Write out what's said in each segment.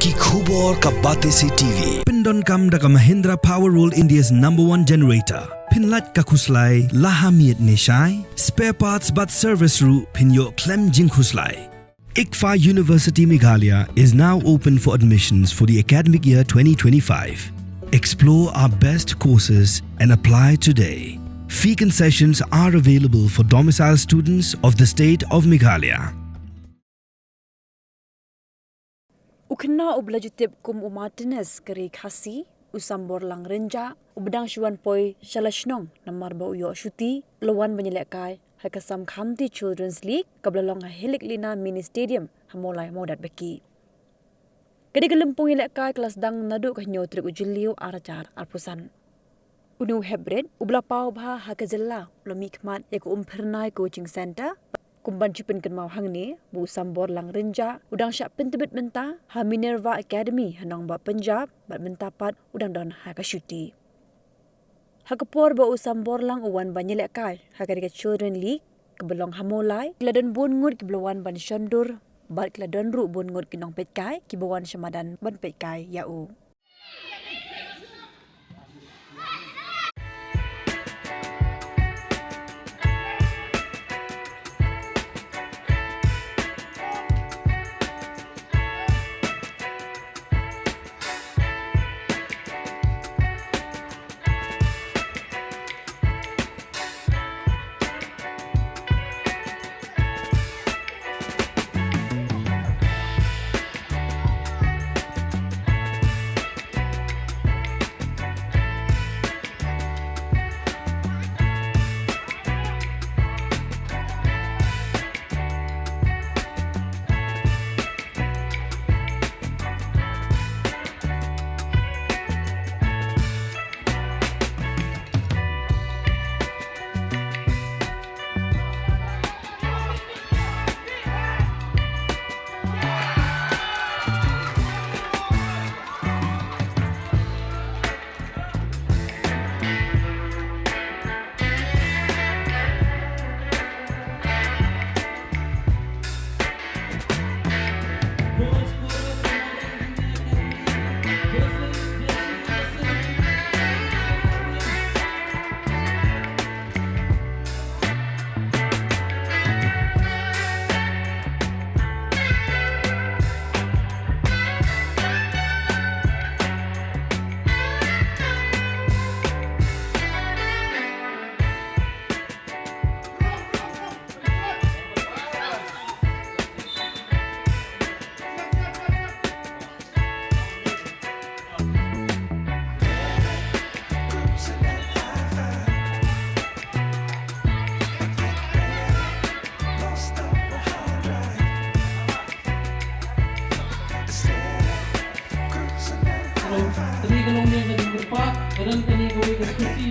Ki khubor ka bate si TV. Pindon kam da ka Mahindra Powerroll India's #1 generator. Pinlat ka khuslai lahamiet nishai. Spare parts but service ru pinyo klem jing khuslai. ICFA University Meghalaya is now open for admissions for the academic year 2025. Explore our best courses and apply today. Fee concessions are available for domicile students of the state of Meghalaya. Khynnah ublajutip kum Martinez keri Khasi Samborlang renja ubdang shuan poi shalashnong namar ba uyo shuti lawan Ialehkai hakasam khamti Children's League kablalong helik lina mini stadium Mawlai modat beki. Kedi gelempung Ialehkai kelas dang nadu kanyo trik ujiliu arajar arpusan. Unu hebred ubla pau bha hakazella lomi khmat yak pernai coaching center kumban chipin kan mau hang ni bu Samborlang renja udang syak pentebet menta ha Minerva Academy hanong ba Punjab bat menta pat udang don ha ka shuti ha kapor ba Samborlang uwan ba Ialehkai ha ka Children League kebelong Mawlai kladon bun ngut kebelawan ban shandur bat kladon ru bun ngut kinong petkai kibawan syamadan ban petkai yau. Tadi kalau dia lagi berpak, kadang tadi boleh diskusi.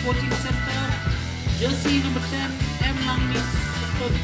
coaching center, jersey number 10, M. Langmis, Septum.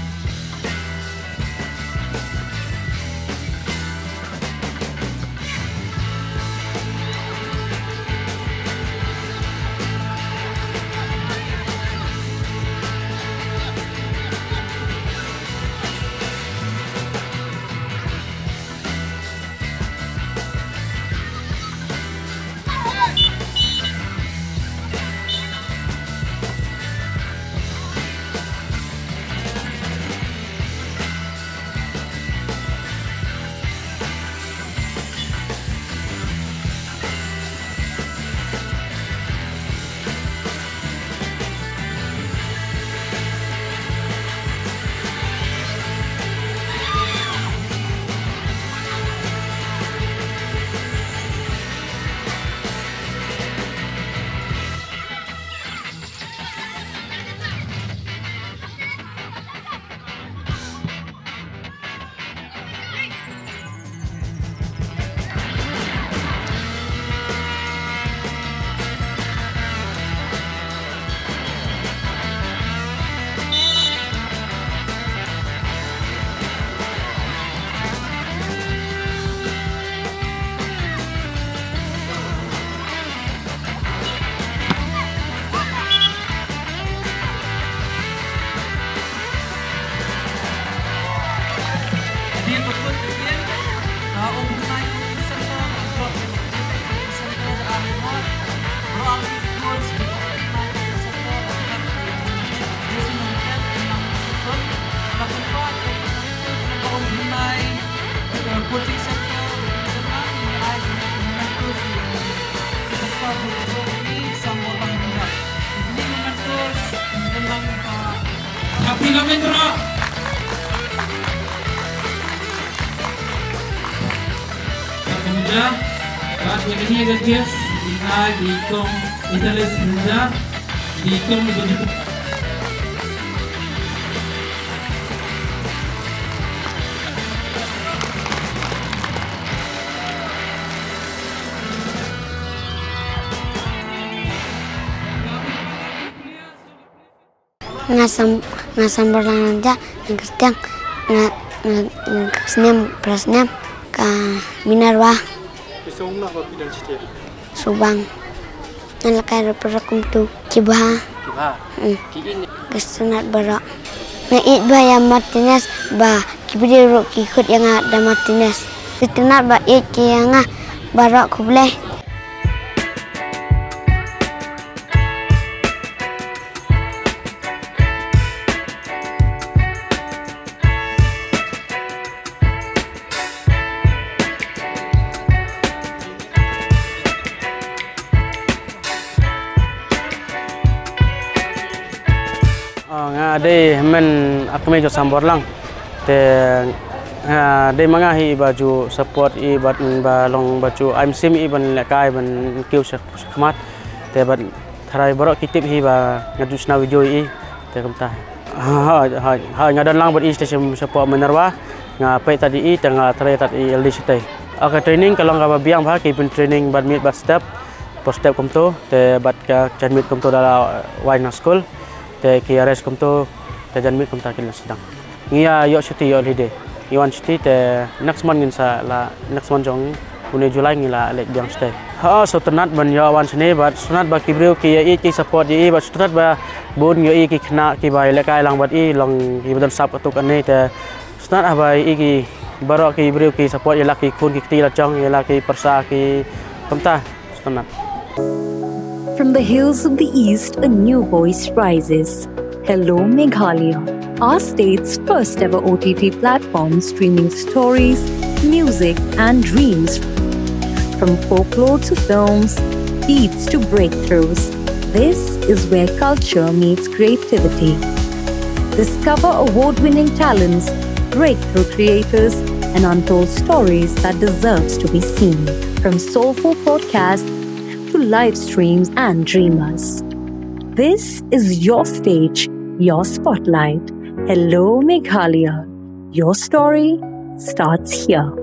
Coaching center, Samborlang ini momentus tentang Kapilamentra. Kemudian saat ini ada guys di kom Italis Ninja di kom begitu. Samborlang aja yang kerjang kesenian prasnya ke Minerva Subang Ialehkai perakum tu Kibha kesunat berak ngait ba yang Martinez ba kibiru ikut yang ada Martinez kesunat ba ik yang barak kubleh. Đây men akme jo Samborlang te đây mangahi baju support I bat balong baju IMSIM I ban Ialehkai ban kiu khmat te bat tharai borok kitip hi ba ngadu sna video I te kamta ha ngadan lang bat I station support Minerva nga pe tadi I tanga tharai tat I LD sitai aka training kalong ka biang ba ki pun training bat mit bat step per step komto te bat ka chanmit komto dala wine school te KRS komto te janmit komta kin sedang ngia yo cuti yo holiday iwan cuti te next month ngin sa la next month jong Juni Julai ngila lek biang stay ha so tenat ban yo wan sene bat sunat ba kibreu ki ki support I bat sunat ba bun yo I ki Khynnah ki ba Ialehkai lang bat I long ki badan sap atuk ane te sunat ba I ki barok ki breu ki support yala ki kun ki ti la chong yala ki persa ki komta sunat. From the hills of the east, a new voice rises. Hello Meghalaya, our state's first ever OTT platform streaming stories, music and dreams. From folklore to films, beats to breakthroughs, this is where culture meets creativity. Discover award-winning talents, breakthrough creators, and untold stories that deserves to be seen. From soulful podcasts to live streams and dreamers. This is your stage, your spotlight. Hello Meghalaya. Your story starts here.